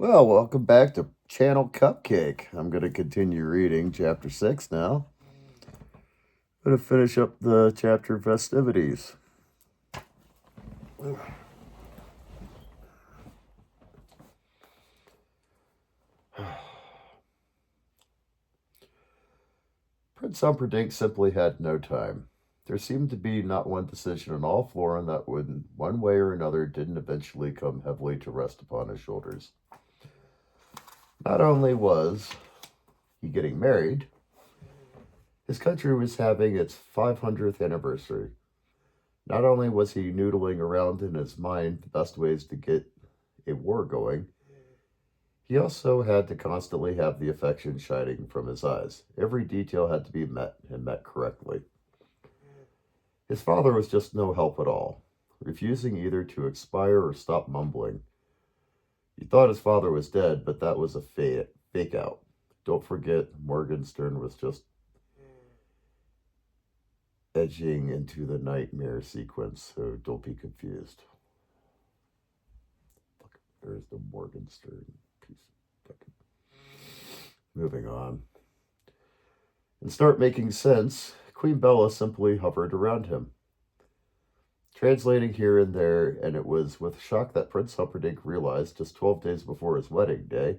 Well, welcome back to Channel Cupcake. I'm going to continue reading chapter 6 now. I'm going to finish up the chapter festivities. Prince Humperdinck simply had no time. There seemed to be not one decision in all Florin that would, one way or another, didn't eventually come heavily to rest upon his shoulders. Not only was he getting married, his country was having its 500th anniversary. Not only was he noodling around in his mind the best ways to get a war going, he also had to constantly have the affection shining from his eyes. Every detail had to be met and met correctly. His father was just no help at all, refusing either to expire or stop mumbling. He thought his father was dead, but that was a fake out. Don't forget, Morgenstern was just edging into the nightmare sequence, so don't be confused. There's the Morgenstern piece. Moving on. And start making sense, Queen Bella simply hovered around him, translating here and there, and it was with shock that Prince Humperdinck realized just 12 days before his wedding day,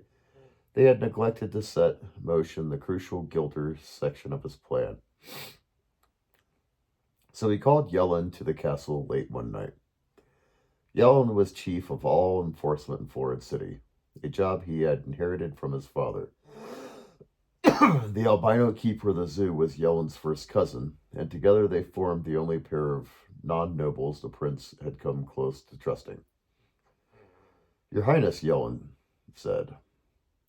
they had neglected to set in motion the crucial Gilder section of his plan. So he called Yellen to the castle late one night. Yellen was chief of all enforcement in Florid City, a job he had inherited from his father. The albino keeper of the zoo was Yellen's first cousin, and together they formed the only pair of non-nobles the prince had come close to trusting. Your Highness, Yellen said.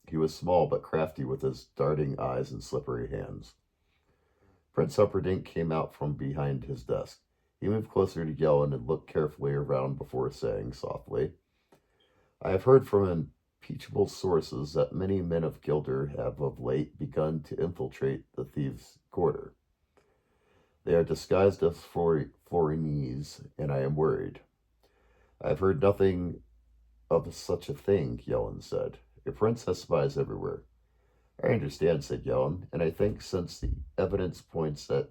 He was small but crafty with his darting eyes and slippery hands. Prince Humperdinck came out from behind his desk. He moved closer to Yellen and looked carefully around before saying softly, I have heard from impeachable sources that many men of Gilder have of late begun to infiltrate the thieves' quarter. They are disguised as Florinese, and I am worried. I have heard nothing of such a thing, Yellen said. A prince has spies everywhere. I understand, said Yellen, and I think since the evidence points that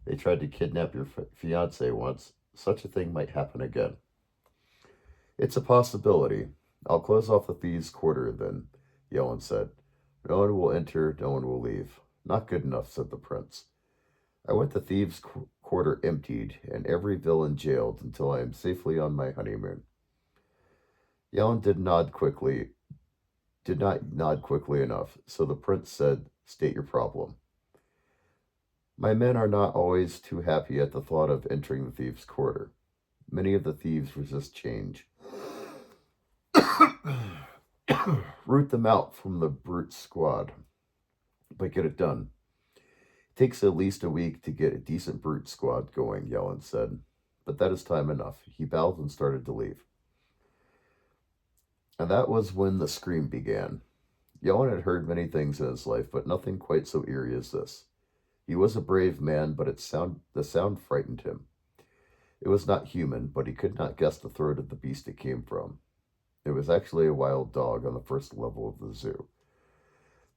they tried to kidnap your fiancé once, such a thing might happen again. It's a possibility. I'll close off the thieves' quarter then, Yellen said. No one will enter, no one will leave. Not good enough, said the prince. I want the thieves' quarter emptied and every villain jailed until I am safely on my honeymoon. Yellen did not nod quickly enough, so the prince said, State your problem. My men are not always too happy at the thought of entering the thieves' quarter. Many of the thieves resist change. Root them out from the brute squad, but get it done. It takes at least a week to get a decent brute squad going, Yellen said, but that is time enough. He bowed and started to leave. And that was when the scream began. Yellen had heard many things in his life, but nothing quite so eerie as this. He was a brave man, but the sound frightened him. It was not human, but he could not guess the throat of the beast it came from. It was actually a wild dog on the first level of the zoo.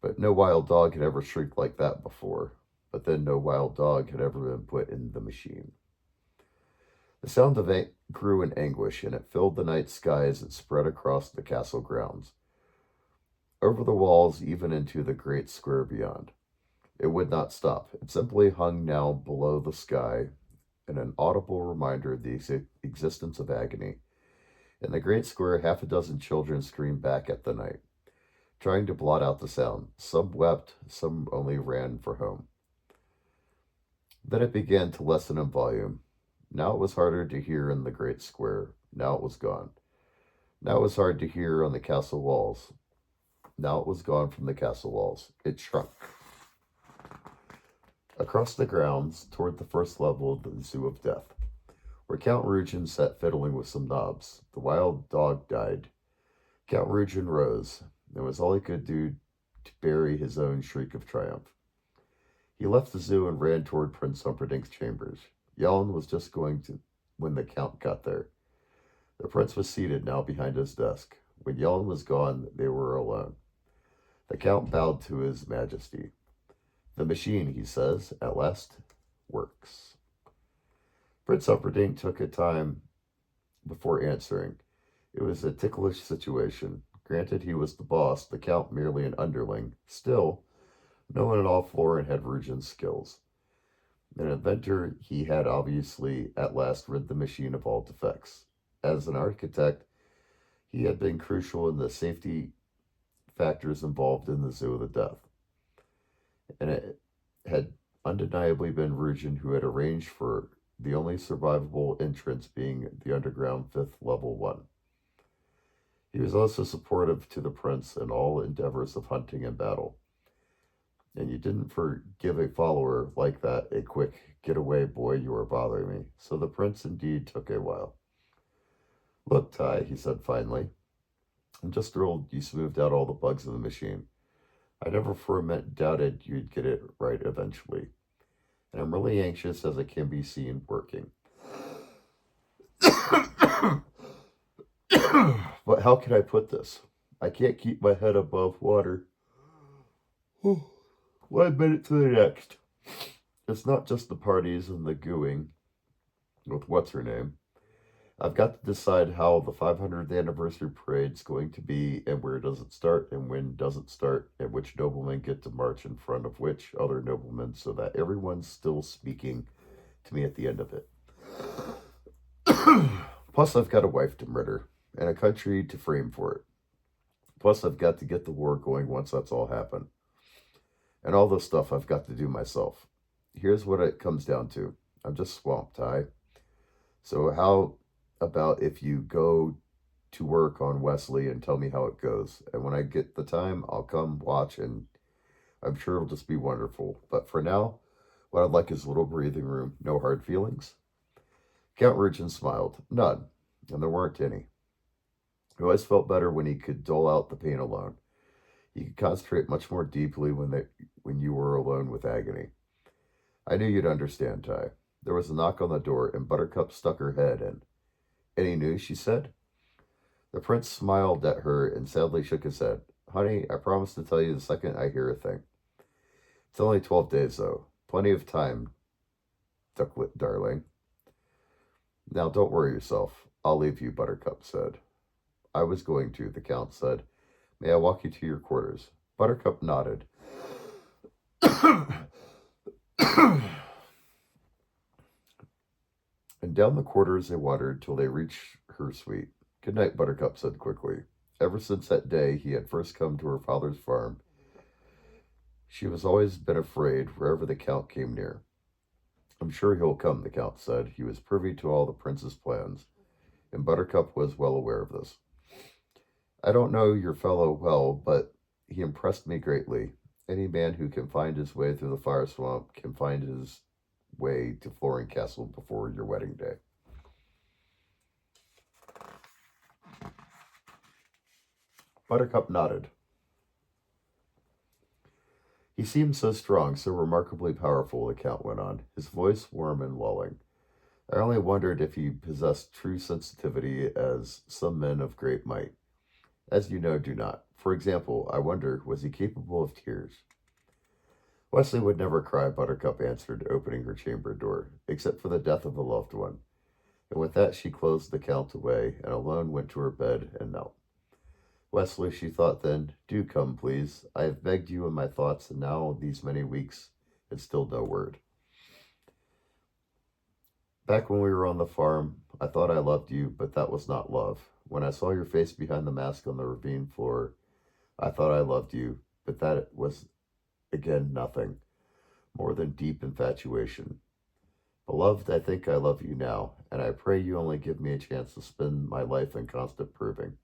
But no wild dog had ever shrieked like that before. But then no wild dog had ever been put in the machine. The sound of it grew in anguish, and it filled the night sky as it spread across the castle grounds, over the walls, even into the great square beyond. It would not stop. It simply hung now below the sky, an audible reminder of the existence of agony. In the great square, half a dozen children screamed back at the night, trying to blot out the sound. Some wept, some only ran for home. Then it began to lessen in volume. Now it was harder to hear in the great square. Now it was gone. Now it was hard to hear on the castle walls. Now it was gone from the castle walls. It shrunk. Across the grounds, toward the first level of the Zoo of Death, where Count Rugen sat fiddling with some knobs. The wild dog died. Count Rugen rose. It was all he could do to bury his own shriek of triumph. He left the zoo and ran toward Prince Humperdinck's chambers. Yellen was just going to when the Count got there. The prince was seated now behind his desk. When Yellen was gone, they were alone. The Count bowed to his majesty. The machine, he says, at last works. Prince Humperdinck took a time before answering. It was a ticklish situation. Granted, he was the boss, the Count merely an underling. Still, no one in all Florin had Rugen's skills. An inventor, he had obviously at last rid the machine of all defects. As an architect, he had been crucial in the safety factors involved in the Zoo of the Death. And it had undeniably been Rugen who had arranged for the only survivable entrance being the underground 5th level 1. He was also supportive to the prince in all endeavors of hunting and battle. And you didn't forgive a follower like that a quick, "Get away, boy, you are bothering me." So the prince indeed took a while. "Look, Ty," he said finally, "I'm just thrilled you smoothed out all the bugs in the machine. I never for a minute doubted you'd get it right eventually. And I'm really anxious as it can be seen working." But how can I put this? I can't keep my head above water 1 minute to the next. It's not just the parties and the gooing with what's-her-name. I've got to decide how the 500th anniversary parade's going to be, and where does it start, and when does it start, and which noblemen get to march in front of which other noblemen, so that everyone's still speaking to me at the end of it. Plus, I've got a wife to murder, and a country to frame for it. Plus, I've got to get the war going once that's all happened. And all this stuff I've got to do myself. Here's what it comes down to. I'm just swamped, Ty. So how about if you go to work on Wesley and tell me how it goes? And when I get the time, I'll come watch, and I'm sure it'll just be wonderful. But for now, what I'd like is a little breathing room. No hard feelings. Count Rugen smiled. None. And there weren't any. He always felt better when he could dole out the pain alone. He could concentrate much more deeply when you were alone with agony. I knew you'd understand, Ty. There was a knock on the door, and Buttercup stuck her head in. Any news? She said. The prince smiled at her and sadly shook his head. Honey, I promise to tell you the second I hear a thing. It's only 12 days, though. Plenty of time, ducklet darling. Now, don't worry yourself. I'll leave you, Buttercup said. I was going to, the Count said. May I walk you to your quarters? Buttercup nodded. And down the quarters they wandered till they reached her suite. Good night, Buttercup said quickly. Ever since that day he had first come to her father's farm, she was always been afraid wherever the Count came near. I'm sure he'll come, the Count said. He was privy to all the prince's plans, and Buttercup was well aware of this. I don't know your fellow well, but he impressed me greatly. Any man who can find his way through the fire swamp can find his way to Florin Castle before your wedding day. Buttercup nodded. He seemed so strong, so remarkably powerful, the Count went on, his voice warm and lulling. I only wondered if he possessed true sensitivity as some men of great might, as you know, do not. For example, I wonder, was he capable of tears? Wesley would never cry, Buttercup answered, opening her chamber door, except for the death of a loved one. And with that she closed the Count away, and alone went to her bed and knelt. Wesley, she thought then, do come, please. I have begged you in my thoughts, and now these many weeks, and still no word. Back when we were on the farm, I thought I loved you, but that was not love. When I saw your face behind the mask on the ravine floor, I thought I loved you, but that was, again, nothing more than deep infatuation. Beloved, I think I love you now, and I pray you only give me a chance to spend my life in constant proving.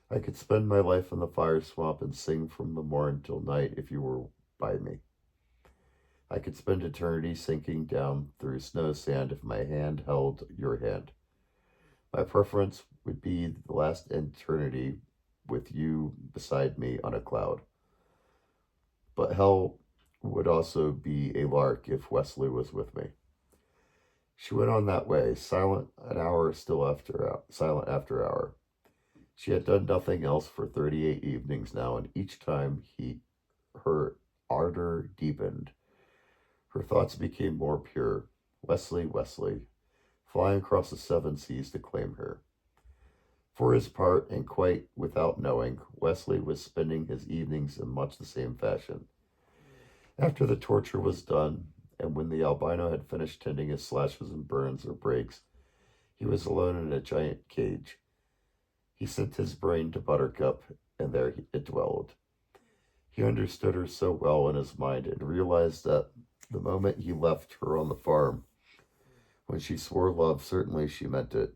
I could spend my life in the fire swamp and sing from the morn till night if you were by me. I could spend eternity sinking down through snow sand if my hand held your hand. My preference would be the last eternity with you beside me on a cloud. But hell would also be a lark if Wesley was with me. She went on that way, silent after hour. She had done nothing else for 38 evenings now, and each time her ardor deepened. Her thoughts became more pure. Wesley, Wesley, flying across the seven seas to claim her. For his part, and quite without knowing, Wesley was spending his evenings in much the same fashion. After the torture was done, and when the albino had finished tending his slashes and burns or breaks, he was alone in a giant cage. He sent his brain to Buttercup, and there it dwelled. He understood her so well in his mind and realized that the moment he left her on the farm, when she swore love, certainly she meant it.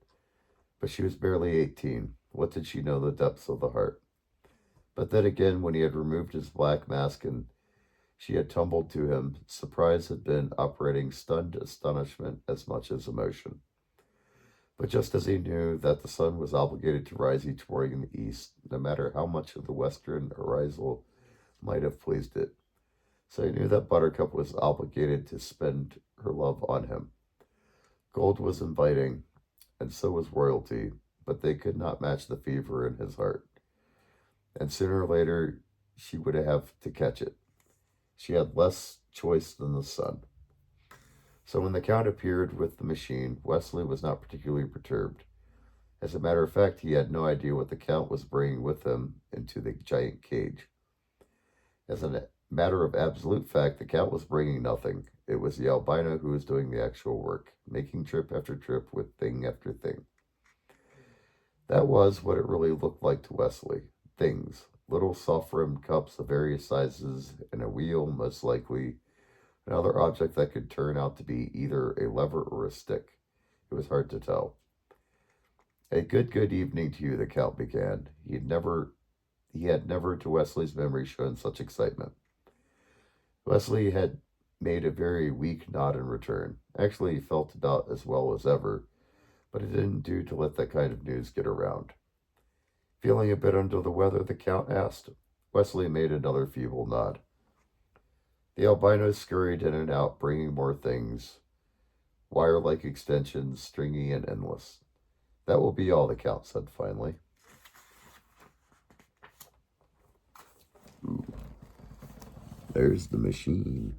But she was barely 18. What did she know the depths of the heart? But then again, when he had removed his black mask and she had tumbled to him, surprise had been operating stunned astonishment as much as emotion. But just as he knew that the sun was obligated to rise each morning in the east, no matter how much of the western horizon might have pleased it, so he knew that Buttercup was obligated to spend her love on him. Gold was inviting, and so was royalty, but they could not match the fever in his heart. And sooner or later, she would have to catch it. She had less choice than the sun. So when the Count appeared with the machine, Wesley was not particularly perturbed. As a matter of fact, he had no idea what the Count was bringing with him into the giant cage. As a matter of absolute fact, the Count was bringing nothing. It was the albino who was doing the actual work, making trip after trip with thing after thing. That was what it really looked like to Wesley. Things. Little soft-rimmed cups of various sizes and a wheel, most likely another object that could turn out to be either a lever or a stick. It was hard to tell. A good evening to you, the Count began. He had never, to Wesley's memory, shown such excitement. Wesley had made a very weak nod in return. Actually, he felt about as well as ever, but it didn't do to let that kind of news get around. Feeling a bit under the weather, the Count asked. Wesley made another feeble nod. The albino scurried in and out, bringing more things, wire-like extensions, stringy and endless. That will be all, the Count said finally. Ooh. There's the machine.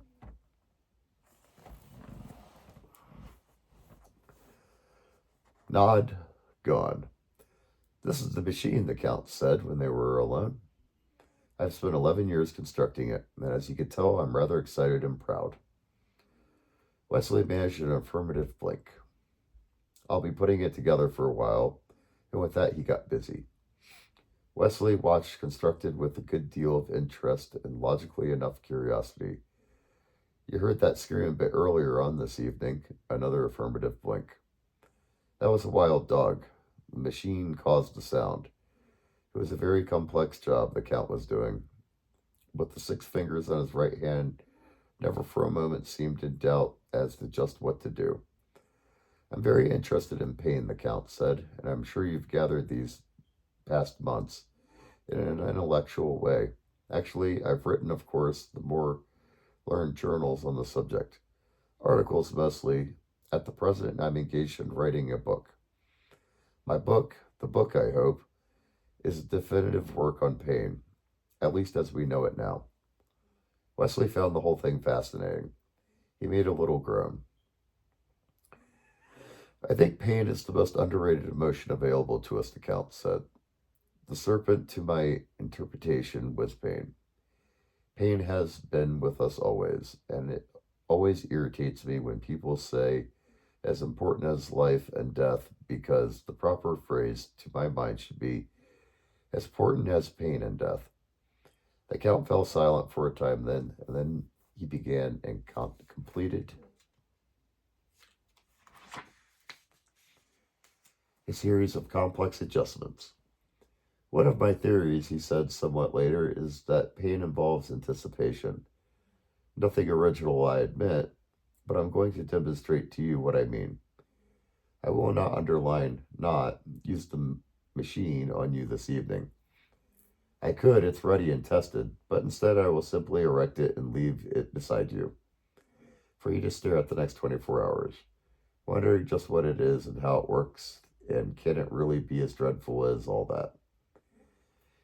Nod, gone. This is the machine, the Count said when they were alone. I've spent 11 years constructing it, and as you can tell, I'm rather excited and proud. Wesley managed an affirmative blink. I'll be putting it together for a while, and with that he got busy. Wesley watched, constructed with a good deal of interest and logically enough curiosity. You heard that scream a bit earlier on this evening, another affirmative blink. That was a wild dog. The machine caused the sound. It was a very complex job the Count was doing. But the 6 fingers on his right hand never for a moment seemed in doubt as to just what to do. I'm very interested in pain, the Count said, and I'm sure you've gathered these past months in an intellectual way. Actually, I've written, of course, the more learned journals on the subject. Articles mostly. At the present, I'm engaged in writing a book. My book, the book I hope, is a definitive work on pain, at least as we know it now. Wesley found the whole thing fascinating. He made a little groan. I think pain is the most underrated emotion available to us, the Count said. The serpent, to my interpretation, was pain. Pain has been with us always, and it always irritates me when people say as important as life and death, because the proper phrase, to my mind, should be as important as pain and death. The Count fell silent for a time then, and then he began and completed a series of complex adjustments. One of my theories, he said somewhat later, is that pain involves anticipation. Nothing original, I admit, but I'm going to demonstrate to you what I mean. I will not use the machine on you this evening. I could, it's ready and tested, but instead I will simply erect it and leave it beside you, for you to stare at the next 24 hours, wondering just what it is and how it works, and can it really be as dreadful as all that?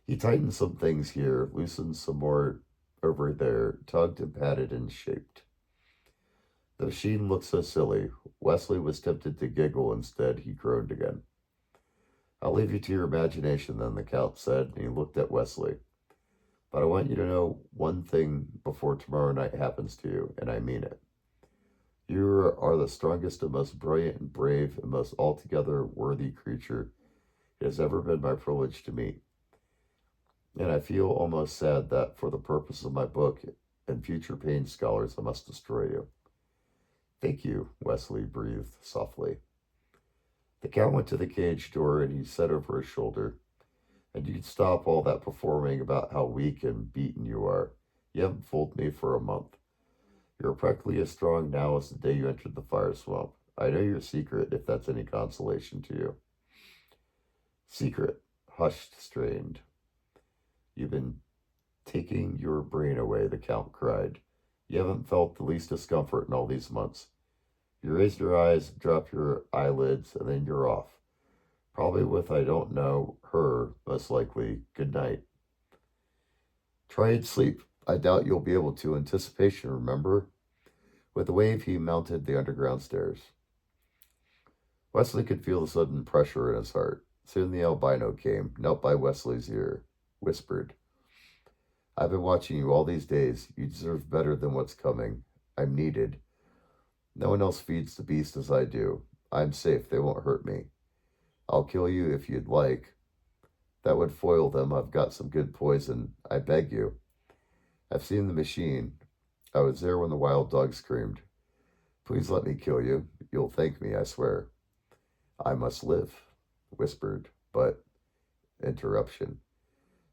He tightened some things here, loosened some more over there, tugged and patted and shaped. The machine looked so silly. Wesley was tempted to giggle. Instead, he groaned again. I'll leave you to your imagination then, the Count said, and he looked at Wesley. But I want you to know one thing before tomorrow night happens to you, and I mean it. You are the strongest and most brilliant and brave and most altogether worthy creature it has ever been my privilege to meet. And I feel almost sad that, for the purpose of my book and future pain scholars, I must destroy you. Thank you, Wesley breathed softly. The Count went to the cage door and he said over his shoulder, and you can stop all that performing about how weak and beaten you are. You haven't fooled me for a month. You're practically as strong now as the day you entered the fire swamp. I know your secret, if that's any consolation to you. Secret, hushed, strained. You've been taking your brain away, the Count cried. You haven't felt the least discomfort in all these months. You raise your eyes, drop your eyelids, and then you're off. Probably with, I don't know, her, most likely. Good night. Try and sleep. I doubt you'll be able to. Anticipation, remember? With a wave, he mounted the underground stairs. Wesley could feel the sudden pressure in his heart. Soon the albino came, knelt by Wesley's ear, whispered, I've been watching you all these days. You deserve better than what's coming. I'm needed. No one else feeds the beast as I do. I'm safe. They won't hurt me. I'll kill you if you'd like. That would foil them. I've got some good poison. I beg you. I've seen the machine. I was there when the wild dog screamed. Please let me kill you. You'll thank me, I swear. I must live, whispered, but interruption.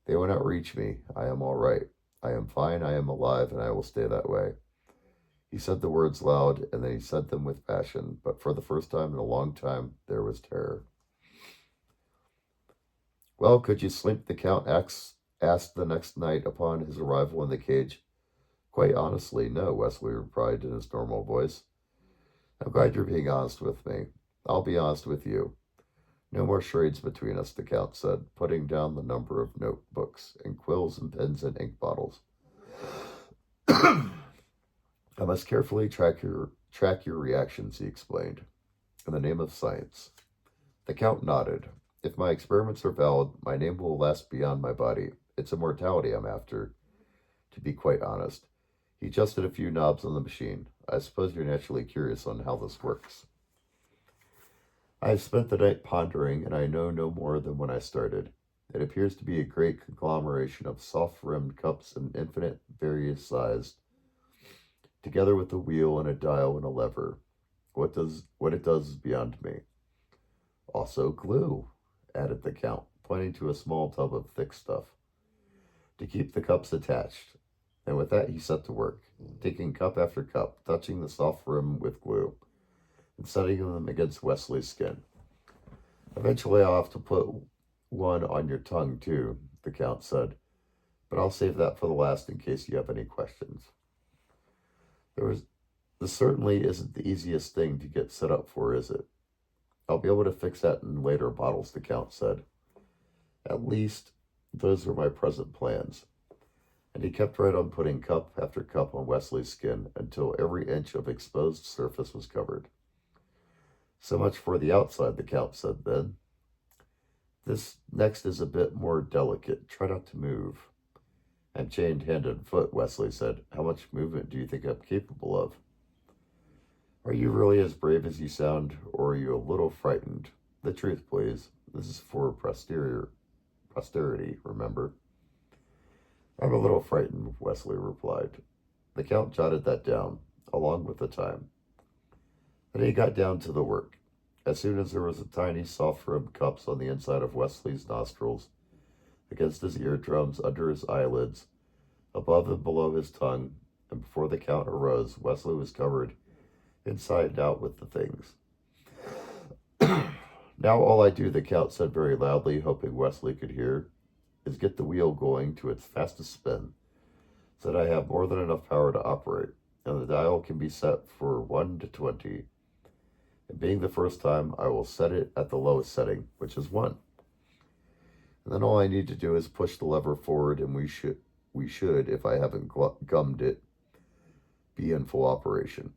They will not reach me. I am all right. I am fine. I am alive, and I will stay that way. He said the words loud, and then he said them with passion, but for the first time in a long time, there was terror. Well, could you sleep? The Count asked the next night upon his arrival in the cage. Quite honestly, no, Wesley replied in his normal voice. I'm glad you're being honest with me. I'll be honest with you. No more charades between us, the Count said, putting down the number of notebooks and quills and pens and ink bottles. I must carefully track your reactions, he explained. In the name of science. The Count nodded. If my experiments are valid, my name will last beyond my body. It's immortality I'm after, to be quite honest. He adjusted a few knobs on the machine. I suppose you're naturally curious on how this works. I have spent the night pondering, and I know no more than when I started. It appears to be a great conglomeration of soft-rimmed cups and infinite various sized, together with a wheel and a dial and a lever. What it does is beyond me. Also glue, added the Count, pointing to a small tub of thick stuff, to keep the cups attached. And with that he set to work, taking cup after cup, touching the soft rim with glue, and setting them against Wesley's skin. Eventually I'll have to put one on your tongue too, the Count said, but I'll save that for the last in case you have any questions. This certainly isn't the easiest thing to get set up for, is it? I'll be able to fix that in later bottles, the Count said. At least, those are my present plans. And he kept right on putting cup after cup on Wesley's skin until every inch of exposed surface was covered. So much for the outside, the Count said then. This next is a bit more delicate. Try not to move. I'm chained hand and foot, Wesley said. How much movement do you think I'm capable of? Are you really as brave as you sound, or are you a little frightened? The truth, please. This is for posterity, remember? I'm a little frightened, Wesley replied. The Count jotted that down, along with the time. Then he got down to the work. As soon as there was a tiny, soft-rimmed cups on the inside of Wesley's nostrils, against his eardrums, under his eyelids, above and below his tongue, and before the Count arose, Wesley was covered inside and out with the things. Now all I do, the Count said very loudly, hoping Wesley could hear, is get the wheel going to its fastest spin, so that I have more than enough power to operate, and the dial can be set for 1 to 20. And being the first time, I will set it at the lowest setting, which is 1. And then all I need to do is push the lever forward, and we should, if I haven't gummed it, be in full operation.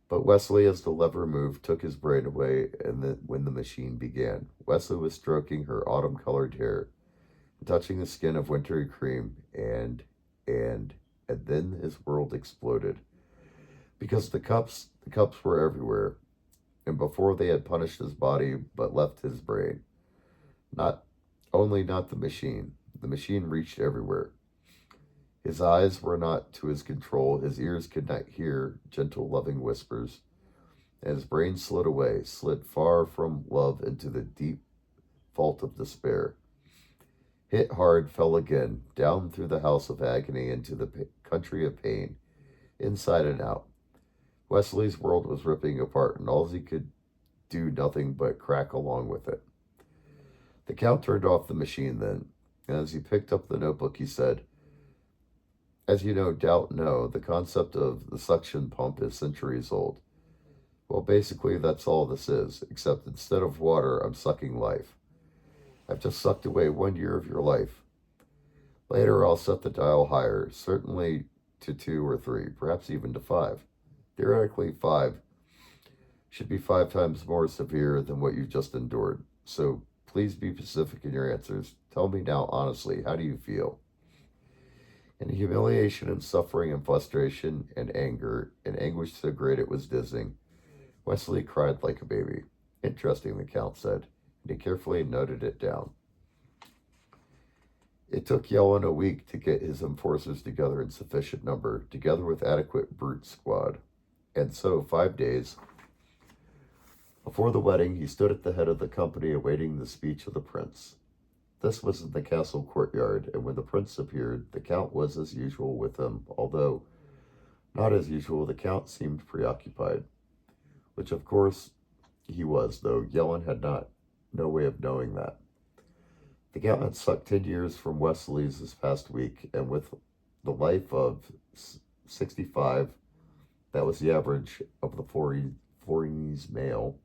But Wesley, as the lever moved, took his brain away, and then when the machine began, Wesley was stroking her autumn-colored hair, and touching the skin of wintry cream, and then his world exploded. Because the cups were everywhere, and before they had punished his body, but left his brain. Not not the machine reached everywhere. His eyes were not to his control, his ears could not hear gentle, loving whispers, and his brain slid far from love into the deep vault of despair. Hit hard, fell again, down through the house of agony into the country of pain, inside and out. Wesley's world was ripping apart, and all he could do nothing but crack along with it. The Count turned off the machine then, and as he picked up the notebook, he said, "As you no doubt know, the concept of the suction pump is centuries old. Well, basically, that's all this is, except instead of water, I'm sucking life. I've just sucked away 1 year of your life. Later, I'll set the dial higher, certainly to 2 or 3, perhaps even to 5. Theoretically, 5 should be 5 times more severe than what you've just endured. So please be specific in your answers. Tell me now, honestly, how do you feel?" In humiliation and suffering and frustration and anger and anguish so great it was dizzying, Wesley cried like a baby. "Interesting," the Count said, and he carefully noted it down. It took Yellen a week to get his enforcers together in sufficient number, together with adequate brute squad. And so, 5 days before the wedding, he stood at the head of the company awaiting the speech of the prince. This was in the castle courtyard, and when the prince appeared, the Count was as usual with him, although, not as usual, the Count seemed preoccupied, which of course he was, though Yellen had no way of knowing that. The Count had sucked 10 years from Wesley's this past week, and with the life of 65, that was the average of the Fornese male,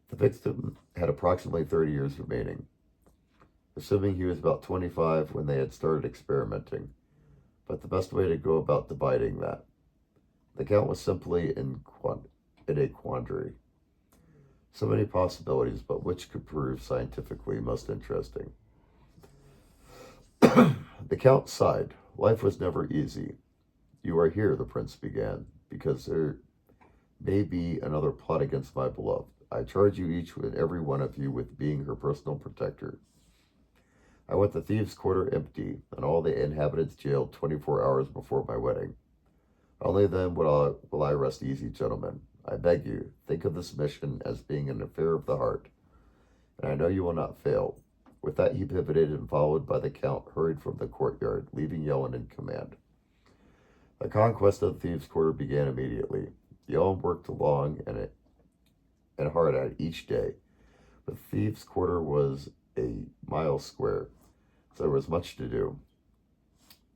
the victim had approximately 30 years remaining, assuming he was about 25 when they had started experimenting. But the best way to go about dividing that. The Count was simply in a quandary. So many possibilities, but which could prove scientifically most interesting? The Count sighed. Life was never easy. "You are here," the prince began, "because there may be another plot against my beloved. I charge you each and every one of you with being her personal protector. I want the thieves' quarter empty and all the inhabitants jailed 24 hours before my wedding. Only then will I rest easy, gentlemen. I beg you, think of this mission as being an affair of the heart, and I know you will not fail." With that, he pivoted and, followed by the Count, hurried from the courtyard, leaving Yellen in command. The conquest of the thieves' quarter began immediately. Yellen worked long and hard at it each day. The thieves' quarter was a mile square, so there was much to do.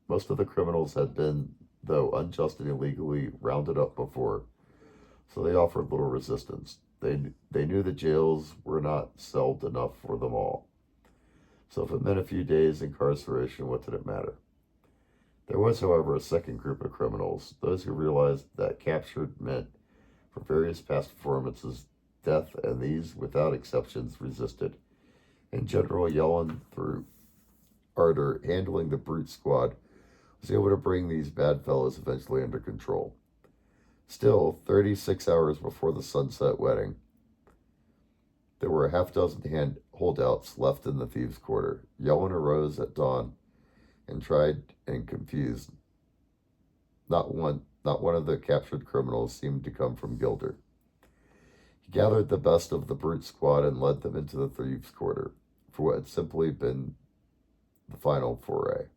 Most of the criminals had been, though unjust and illegally, rounded up before, so they offered little resistance. They knew the jails were not celled enough for them all. So if it meant a few days incarceration, what did it matter? There was, however, a second group of criminals, those who realized that captured meant, for various past performances, death, and these, without exceptions, resisted. In general, Yellen, through ardor handling the brute squad, was able to bring these bad fellows eventually under control. Still, 36 hours before the sunset wedding, there were a half-dozen holdouts left in the thieves' quarter. Yellen arose at dawn and tried and confused. Not one of the captured criminals seemed to come from Gilder. He gathered the best of the brute squad and led them into the thieves' quarter for what had simply been the final foray.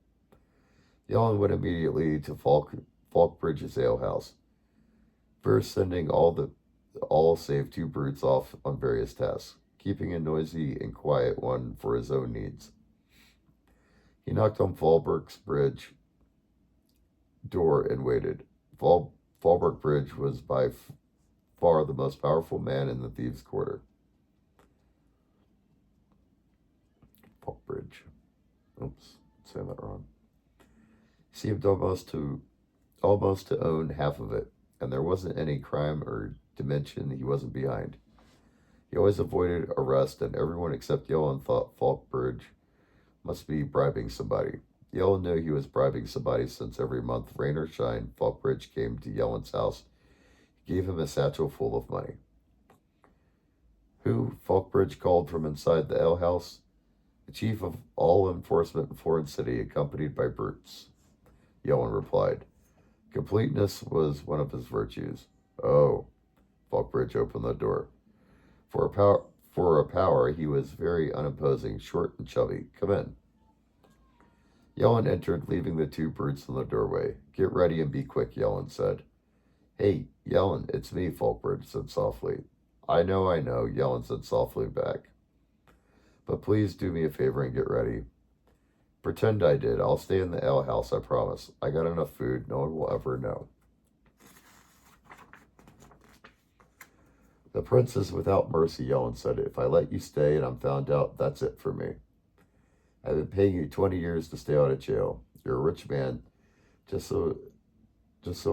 Yellen went immediately to Falkbridge's alehouse, first sending all save 2 brutes off on various tasks, keeping a noisy and quiet one for his own needs. He knocked on Fallbrook's bridge door and waited. Fallbrook Bridge was by far the most powerful man in the thieves' quarter. Falkbridge. Oops, saying that wrong. He seemed almost to own half of it, and there wasn't any crime or dimension he wasn't behind. He always avoided arrest, and everyone except Yellen thought Falkbridge must be bribing somebody. Yellen knew he was bribing somebody since every month, rain or shine, Falkbridge came to Yellen's house. He gave him a satchel full of money. Who? Falkbridge called from inside the alehouse. The chief of all enforcement in Florin City, accompanied by brutes. Yellen replied. Completeness was one of his virtues. Oh. Falkbridge opened the door. For a power, he was very unimposing, short and chubby. Come in. Yellen entered, leaving the two brutes in the doorway. Get ready and be quick, Yellen said. Hey, Yellen, it's me, Falkbridge said softly. I know, Yellen said softly back. But please do me a favor and get ready. Pretend I did. I'll stay in the alehouse, I promise. I got enough food. No one will ever know. The prince is without mercy, Yellen said. If I let you stay and I'm found out, that's it for me. I've been paying you 20 years to stay out of jail. You're a rich man, just so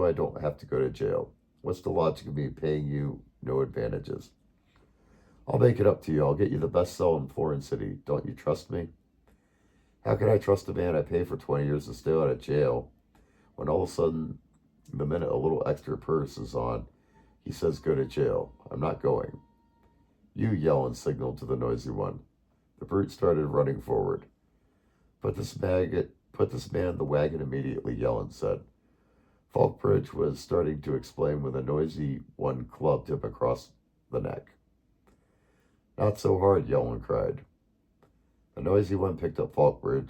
I don't have to go to jail. What's the logic of me paying you no advantages? I'll make it up to you. I'll get you the best cell in Florin City. Don't you trust me? How can I trust a man I pay for 20 years to stay out of jail when all of a sudden, the minute a little extra purse is on, he says go to jail? I'm not going. You, Yellen signaled to the noisy one. The brute started running forward. Put this man in the wagon immediately, Yellen said. Falkbridge was starting to explain when the noisy one clubbed him across the neck. Not so hard, Yellen cried. The noisy one picked up Falkbridge,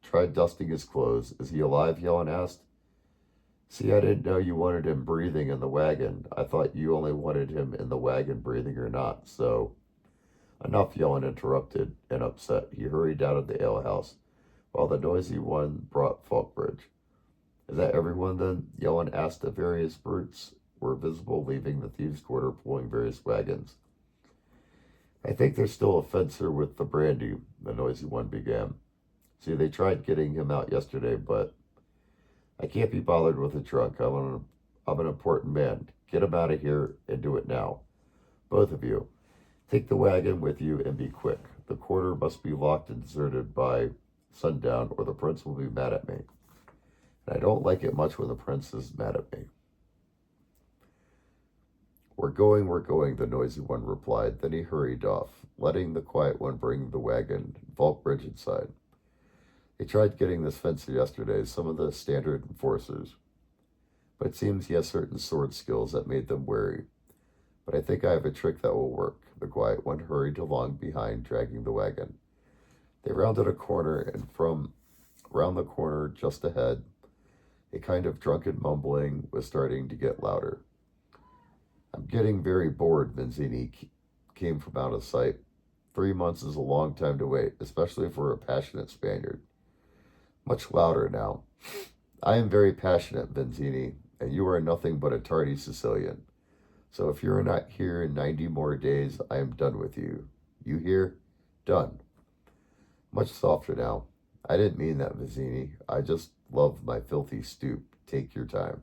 tried dusting his clothes. Is he alive? Yellen asked. See, I didn't know you wanted him breathing in the wagon. I thought you only wanted him in the wagon breathing or not, so... Enough, Yellen interrupted and upset. He hurried out of the alehouse, while the noisy one brought Falkbridge. Is that everyone then? Yellen asked. The various brutes were visible leaving the thieves' quarter, pulling various wagons. I think there's still a fencer with the brandy, the noisy one began. See, they tried getting him out yesterday, but I can't be bothered with a truck. I'm an important man. Get him out of here and do it now. Both of you. Take the wagon with you and be quick. The quarter must be locked and deserted by sundown, or the prince will be mad at me. And I don't like it much when the prince is mad at me. We're going, the noisy one replied. Then he hurried off, letting the quiet one bring the wagon and Falkbridge inside. They tried getting this fencer yesterday, some of the standard enforcers, but it seems he has certain sword skills that made them wary. But I think I have a trick that will work. The quiet one hurried along behind, dragging the wagon. They rounded a corner, and from round the corner just ahead, a kind of drunken mumbling was starting to get louder. I'm getting very bored, Vizzini came from out of sight. 3 months is a long time to wait, especially for a passionate Spaniard. Much louder now. I am very passionate, Vizzini, and you are nothing but a tardy Sicilian. So if you're not here in 90 more days, I am done with you. You hear? Done. Much softer now. I didn't mean that, Vizzini. I just love my filthy stoop. Take your time.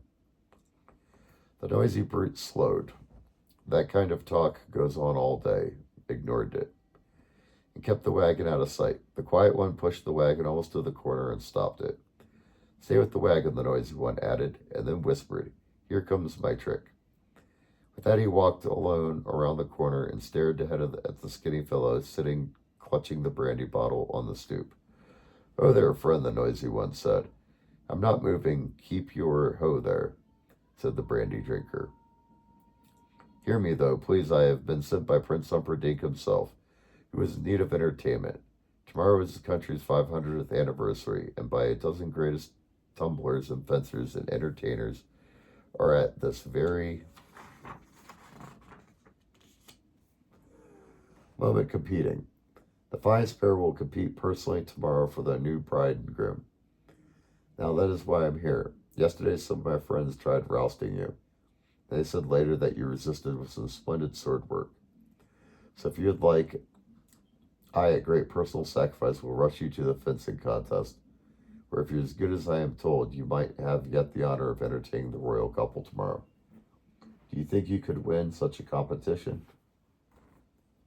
The noisy brute slowed. That kind of talk goes on all day. Ignored it. And kept the wagon out of sight. The quiet one pushed the wagon almost to the corner and stopped it. Stay with the wagon, the noisy one added, and then whispered, Here comes my trick. With that, he walked alone around the corner and stared ahead at the skinny fellow sitting, clutching the brandy bottle on the stoop. Oh there, friend, the noisy one said. I'm not moving. Keep your hoe there, said the brandy drinker. Hear me, though, please. I have been sent by Prince Humperdinck himself, who is in need of entertainment. Tomorrow is the country's 500th anniversary, and by a dozen greatest tumblers and fencers and entertainers are at this very moment competing. The finest pair will compete personally tomorrow for the new bride and groom. Now that is why I'm here. Yesterday some of my friends tried rousting you. They said later that you resisted with some splendid sword work. So if you'd like, I, at great personal sacrifice, will rush you to the fencing contest, where if you're as good as I am told, you might have yet the honor of entertaining the royal couple tomorrow. Do you think you could win such a competition?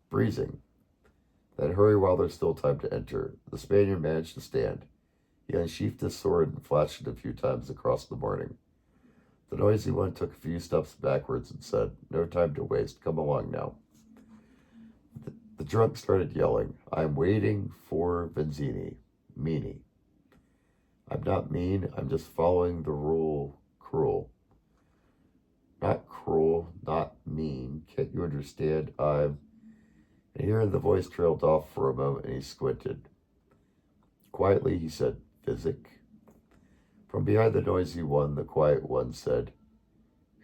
Breezing. Then hurry while there's still time to enter. The Spaniard managed to stand. He unsheathed his sword and flashed it a few times across the morning. The noisy one took a few steps backwards and said, "No time to waste. Come along now." The drunk started yelling, "I'm waiting for Vizzini. Meanie. I'm not mean. I'm just following the rule. Cruel. Not cruel, not mean. Can't you understand? I'm..." And here the voice trailed off for a moment and he squinted. Quietly he said, "Physic." From behind the noisy one, the quiet one said,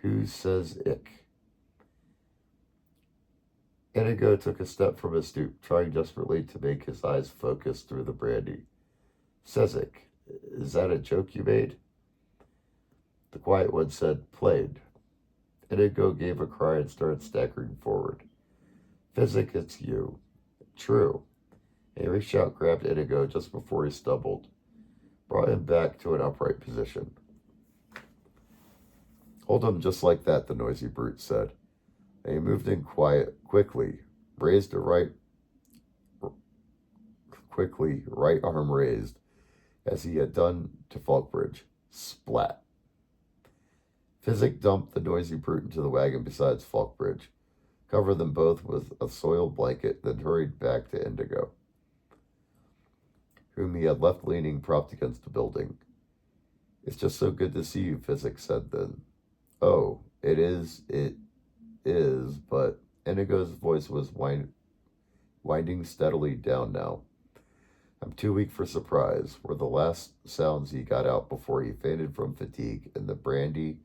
"Who says ick?" Inigo took a step from his stoop, trying desperately to make his eyes focus through the brandy. "Says ick. Is that a joke you made?" The quiet one said, "Played." Inigo gave a cry and started staggering forward. "Physic, it's you." "True." And he reached out, grabbed Inigo just before he stumbled, brought him back to an upright position. "Hold him just like that," the noisy brute said. And he moved in quickly, raised a right arm raised, as he had done to Falkbridge. Splat. Physic dumped the noisy brute into the wagon beside Falkbridge, covered them both with a soiled blanket, then hurried back to Indigo, whom he had left leaning propped against the building. "It's just so good to see you," Physic said then. "Oh, it is, but..." Inigo's voice was winding steadily down now. "I'm too weak for surprise," were the last sounds he got out before he fainted from fatigue and the brandy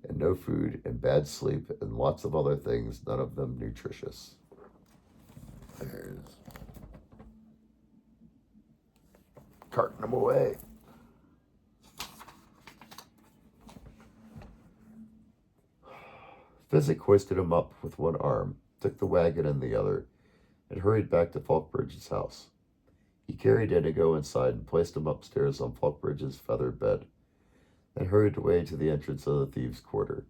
and no food and bad sleep and lots of other things, none of them nutritious. There's carting them away. Physic hoisted him up with one arm, took the wagon in the other, and hurried back to Falkbridge's house. He carried Inigo inside and placed him upstairs on Falkbridge's feathered bed, then hurried away to the entrance of the thieves' quarter,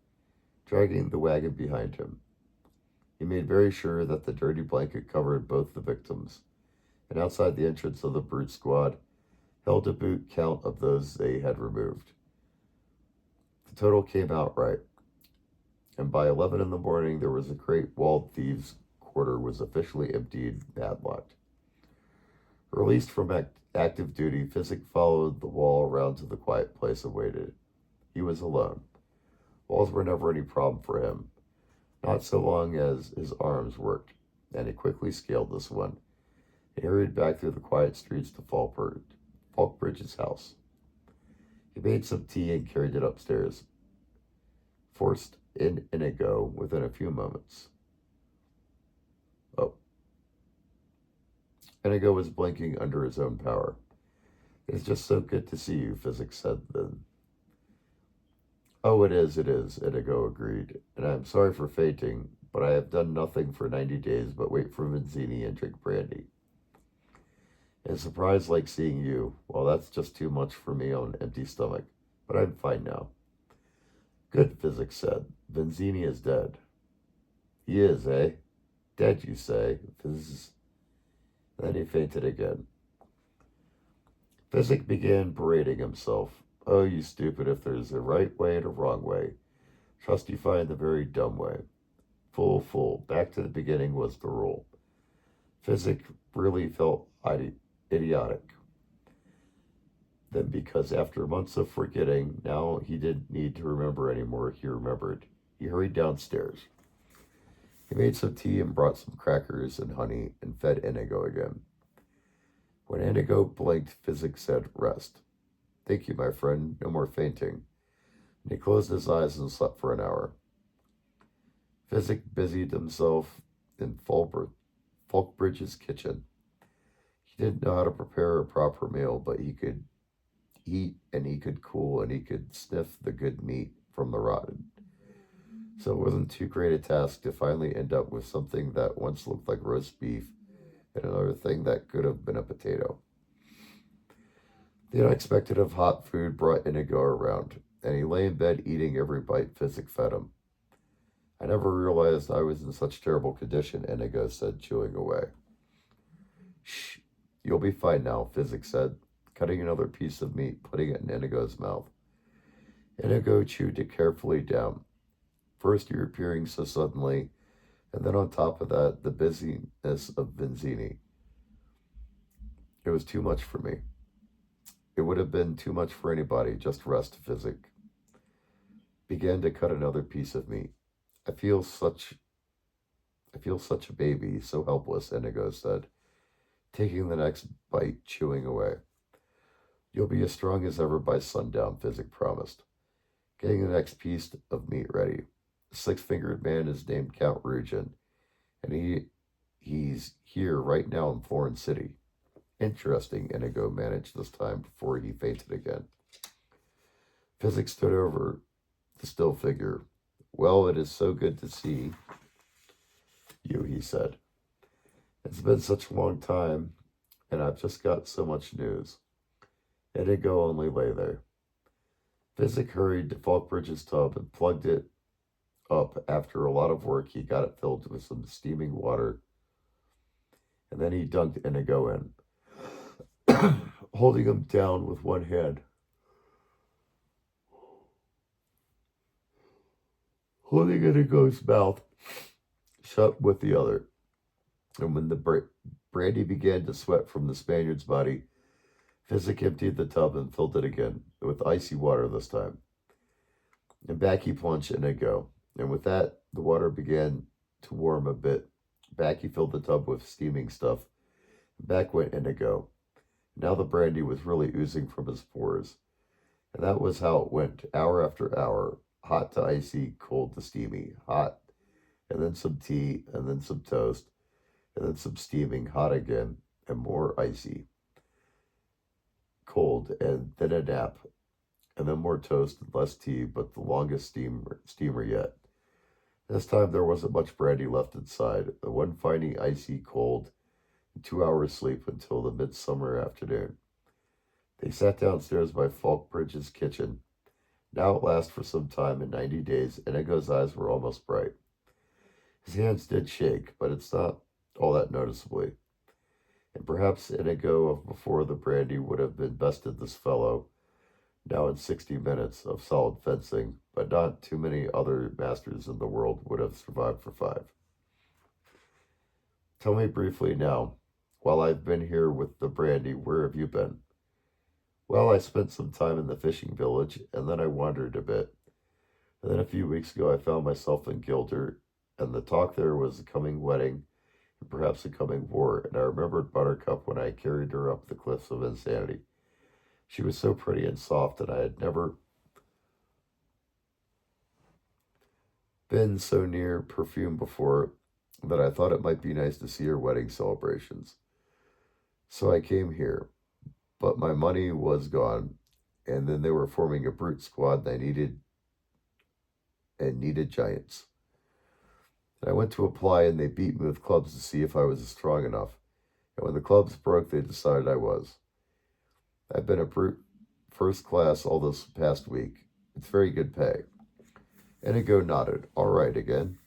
dragging the wagon behind him. He made very sure that the dirty blanket covered both the victims, and outside the entrance of the brute squad, held a boot count of those they had removed. The total came out right, and by 11 in the morning there was a great walled thieves' quarter was officially emptied and padlocked. Released from active duty, Physic followed the wall around to the quiet place and waited. He was alone. Walls were never any problem for him, not so long as his arms worked, and he quickly scaled this one. He hurried back through the quiet streets to Falkbridge's house. He made some tea and carried it upstairs, forced in Inigo within a few moments. Oh. Inigo was blinking under his own power. "It's just so good to see you," Physic said then. "Oh, it is, Inigo agreed. "And I'm sorry for fainting, but I have done nothing for 90 days but wait for Vizzini and drink brandy. And a surprise like seeing you, well, that's just too much for me on an empty stomach, but I'm fine now." "Good," Physic said. "Vizzini is dead." "He is, eh? Dead, you say?" Then he fainted again. Physic began berating himself. "Oh, you stupid, if there's a right way and a wrong way, trust you find the very dumb way. Fool, back to the beginning was the rule." Physic really felt idiotic. Then, because after months of forgetting, now he didn't need to remember anymore, he remembered. He hurried downstairs. He made some tea and brought some crackers and honey and fed Inigo again. When Inigo blinked, Physic said, "Rest." "Thank you, my friend. No more fainting." And he closed his eyes and slept for an hour. Physic busied himself in Falkbridge's kitchen. He didn't know how to prepare a proper meal, but he could eat and he could cool and he could sniff the good meat from the rotten. So it wasn't too great a task to finally end up with something that once looked like roast beef and another thing that could have been a potato. The unexpected of hot food brought Inigo around, and he lay in bed eating every bite Physic fed him. I never realized I was in such terrible condition, Inigo said, chewing away. Shh, you'll be fine now, Physic said, cutting another piece of meat, putting it in Inigo's mouth. Inigo chewed it carefully down. First, you were appearing so suddenly, and then on top of that, the busyness of Vizzini. It was too much for me. It would have been too much for anybody, just rest, Physic. Began to cut another piece of meat. I feel such a baby, so helpless, Inigo said, taking the next bite, chewing away. You'll be as strong as ever by sundown, Physic promised, getting the next piece of meat ready. The six-fingered man is named Count Rugen, and he's here right now in Florence City. Interesting, Inigo managed this time before he fainted again. Physic stood over the still figure. Well, it is so good to see you, he said. It's been such a long time, and I've just got so much news. Inigo only lay there. Physic hurried to Falkbridge's tub and plugged it up. After a lot of work, he got it filled with some steaming water, and then he dunked Inigo in, holding him down with one hand. Holding Inigo's mouth shut with the other. And when the brandy began to sweat from the Spaniard's body, Physic emptied the tub and filled it again, with icy water this time. And back he plunged Inigo, and with that, the water began to warm a bit. Back he filled the tub with steaming stuff, and back went Inigo. Now the brandy was really oozing from his pores, and that was how it went, hour after hour, hot to icy, cold to steamy, hot, and then some tea, and then some toast, and then some steaming, hot again, and more icy, cold, and then a nap, and then more toast and less tea, but the longest steamer yet. This time there wasn't much brandy left inside, and one finally icy cold, and 2 hours sleep until the midsummer afternoon. They sat downstairs by Falkbridge's kitchen. Now at last, for some time, in 90 days, Inigo's eyes were almost bright. His hands did shake, but it's not all that noticeably. And perhaps Inigo of before the brandy would have been bested this fellow, now in 60 minutes of solid fencing, but not too many other masters in the world would have survived for 5. Tell me briefly now, while I've been here with the brandy, where have you been? Well, I spent some time in the fishing village, and then I wandered a bit. And then a few weeks ago I found myself in Gilder, and the talk there was a coming wedding, and perhaps a coming war, and I remembered Buttercup when I carried her up the cliffs of insanity. She was so pretty and soft, and I had never been so near perfume before that I thought it might be nice to see her wedding celebrations. So I came here, but my money was gone, and then they were forming a brute squad, and I needed giants. And I went to apply, and they beat me with clubs to see if I was strong enough. And when the clubs broke, they decided I was. I've been a brute first class all this past week. It's very good pay. Inigo nodded. All right, again.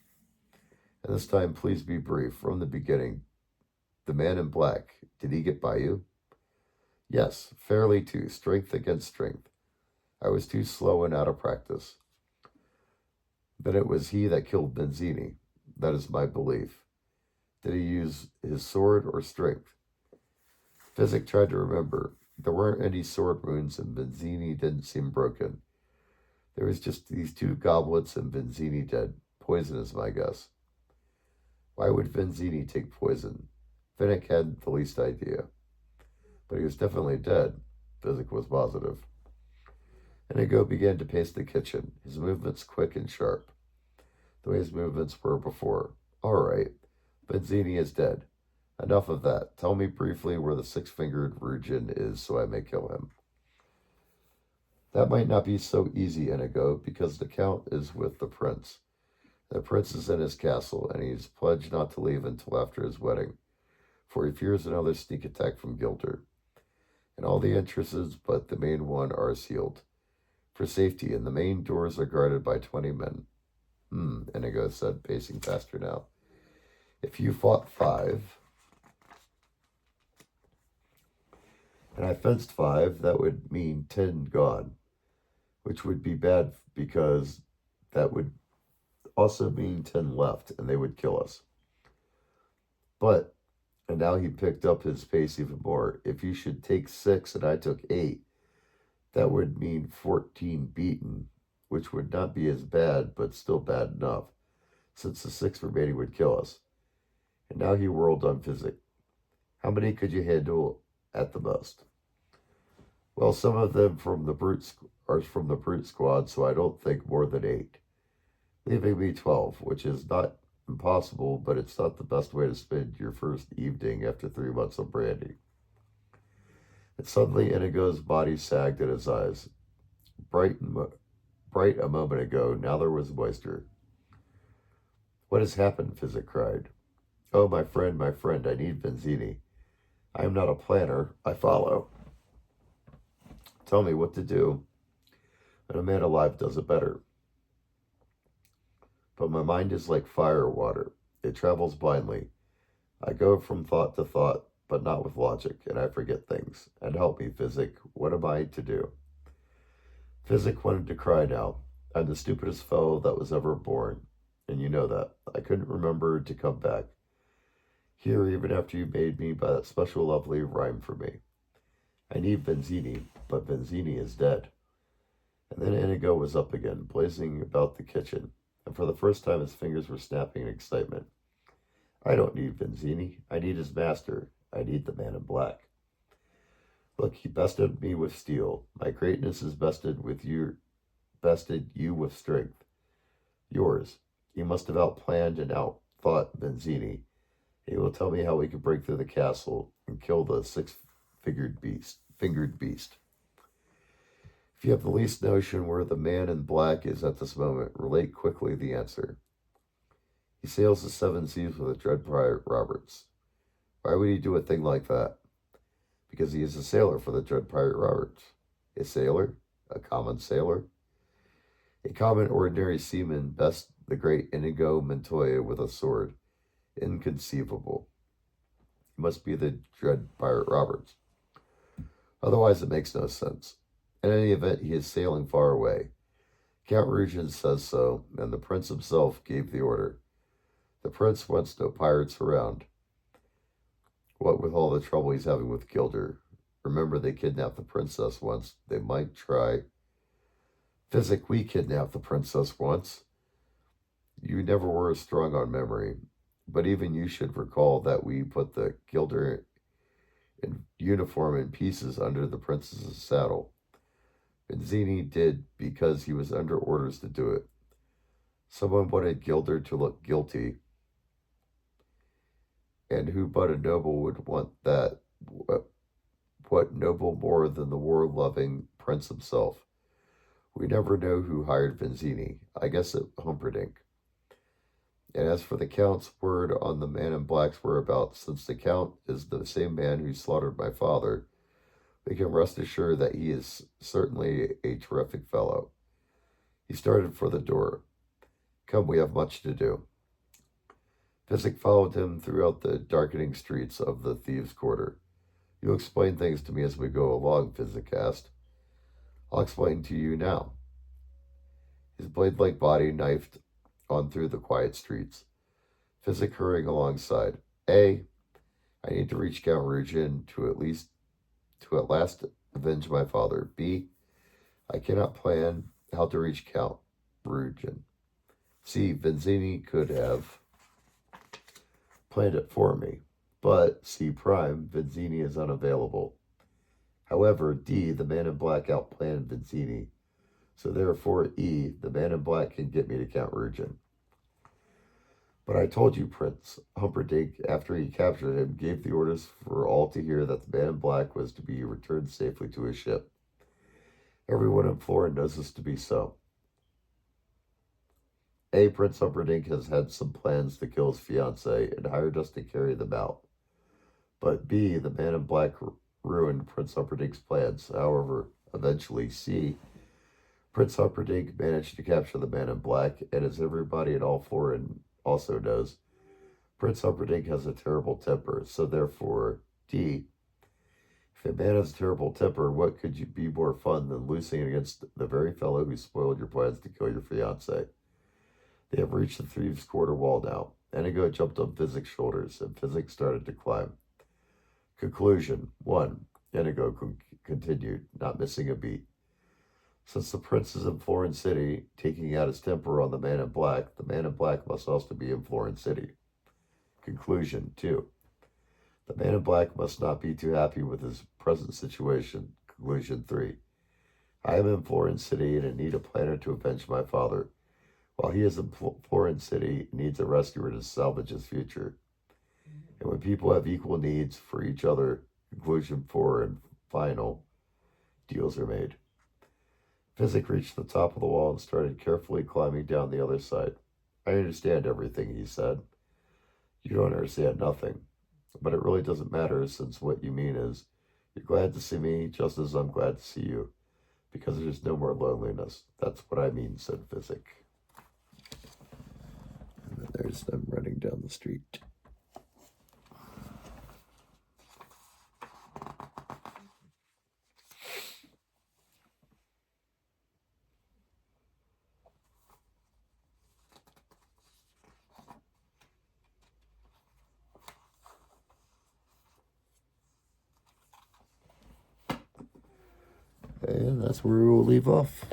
And this time, please be brief. From the beginning, the man in black, did he get by you? Yes, fairly too. Strength against strength. I was too slow and out of practice. Then it was he that killed Benzini. That is my belief. Did he use his sword or strength? Physic tried to remember. There weren't any sword wounds, and Benzini didn't seem broken. There was just these 2 goblets and Benzini dead. Poison is my guess. Why would Benzini take poison? Finnick hadn't the least idea. But he was definitely dead, Physic was positive. Inigo began to pace the kitchen, his movements quick and sharp, the way his movements were before. All right, Benzini is dead. Enough of that. Tell me briefly where the six-fingered Rugen is so I may kill him. That might not be so easy, Inigo, because the Count is with the Prince. The Prince is in his castle, and he's pledged not to leave until after his wedding. for he fears another sneak attack from Gilder. And all the entrances but the main one are sealed for safety, and the main doors are guarded by 20 men. Inigo said, pacing faster now. If you fought 5, and I fenced 5, that would mean 10 gone, which would be bad because that would also mean 10 left, and they would kill us. But, and now he picked up his pace even more, if you should take 6 and I took 8, that would mean 14 beaten, which would not be as bad, but still bad enough, since the 6 remaining would kill us. And now he whirled on Physic. How many could you handle at the most? Well, some of them are from the brute squad, so I don't think more than 8. Leaving me 12, which is not impossible, but it's not the best way to spend your first evening after 3 months of brandy. And suddenly Inigo's body sagged at his eyes. Bright a moment ago, now there was moisture. What has happened? Physic cried. Oh, my friend, I need Benzini. I am not a planner, I follow. Tell me what to do, and a man alive does it better. But my mind is like fire or water. It travels blindly. I go from thought to thought, but not with logic, and I forget things. And help me, Physic. What am I to do? Physic wanted to cry now. I'm the stupidest fellow that was ever born, and you know that. I couldn't remember to come back here even after you made me by that special lovely rhyme for me. I need Benzini, but Benzini is dead. And then Inigo was up again, blazing about the kitchen, and for the first time his fingers were snapping in excitement. I don't need Benzini. I need his master. I need the man in black. Look, he bested me with steel. My greatness is bested you with strength. Yours. You must have outplanned and outthought Benzini. He will tell me how we can break through the castle and kill the 6-fingered beast. If you have the least notion where the man in black is at this moment, relate quickly the answer. He sails the 7 seas with a dread pirate Roberts. Why would he do a thing like that? Because he is a sailor for the dread pirate Roberts. A sailor? A common sailor? A common ordinary seaman best the great Inigo Montoya with a sword. Inconceivable. He must be the dread pirate Roberts. Otherwise it makes no sense. In any event, he is sailing far away. Count Rugen says so, and the prince himself gave the order. The prince wants no pirates around. What with all the trouble he's having with Gilder. Remember, they kidnapped the princess once. They might try. Physic, we kidnapped the princess once. You never were strong on memory, but even you should recall that we put the Gilder in uniform in pieces under the princess's saddle. Benzini did because he was under orders to do it. Someone wanted Gilder to look guilty, and who but a noble would want that? What noble more than the war-loving prince himself? We never know who hired Benzini. I guess at Humperdinck. And as for the Count's word on the man in black's whereabouts, since the Count is the same man who slaughtered my father, we can rest assured that he is certainly a terrific fellow. He started for the door. Come, we have much to do. Physic followed him throughout the darkening streets of the thieves' quarter. You'll explain things to me as we go along, Physic asked. I'll explain to you now. His blade-like body knifed on through the quiet streets. Physic hurrying alongside. A, I need to reach Count Rugen to at last avenge my father. B, I cannot plan how to reach Count Rugen. C, Benzini could have planned it for me, but C prime, Benzini is unavailable. However, D, the man in black outplanned Benzini, so therefore E, the man in black can get me to Count Rugen. But I told you, Prince Humperdinck, after he captured him, gave the orders for all to hear that the man in black was to be returned safely to his ship. Everyone in Florin knows this to be so. A, Prince Humperdinck has had some plans to kill his fiancée and hired us to carry them out. But B, the man in black ruined Prince Humperdinck's plans. However, eventually C, Prince Humperdinck managed to capture the man in black, and as everybody at all Florin also knows, Prince Humperdinck has a terrible temper, so therefore D, if a man has a terrible temper, what could be more fun than losing against the very fellow who spoiled your plans to kill your fiancée? They have reached the thieves' quarter wall now. Inigo jumped on Fizzic's shoulders, and Fizzic started to climb. Conclusion 1. Inigo continued, not missing a beat. Since the prince is in Florin City, taking out his temper on the man in black, the man in black must also be in Florin City. Conclusion 2. The man in black must not be too happy with his present situation. Conclusion 3. I am in Florin City and I need a planner to avenge my father, while he is in Florin City and needs a rescuer to salvage his future. And when people have equal needs for each other, conclusion 4 and final, deals are made. Fizzic reached the top of the wall and started carefully climbing down the other side. I understand everything, he said. You don't understand nothing. But it really doesn't matter, since what you mean is, you're glad to see me just as I'm glad to see you, because there's no more loneliness. That's what I mean, said Fizzic. And then there's them running down the street. And that's where we will leave off.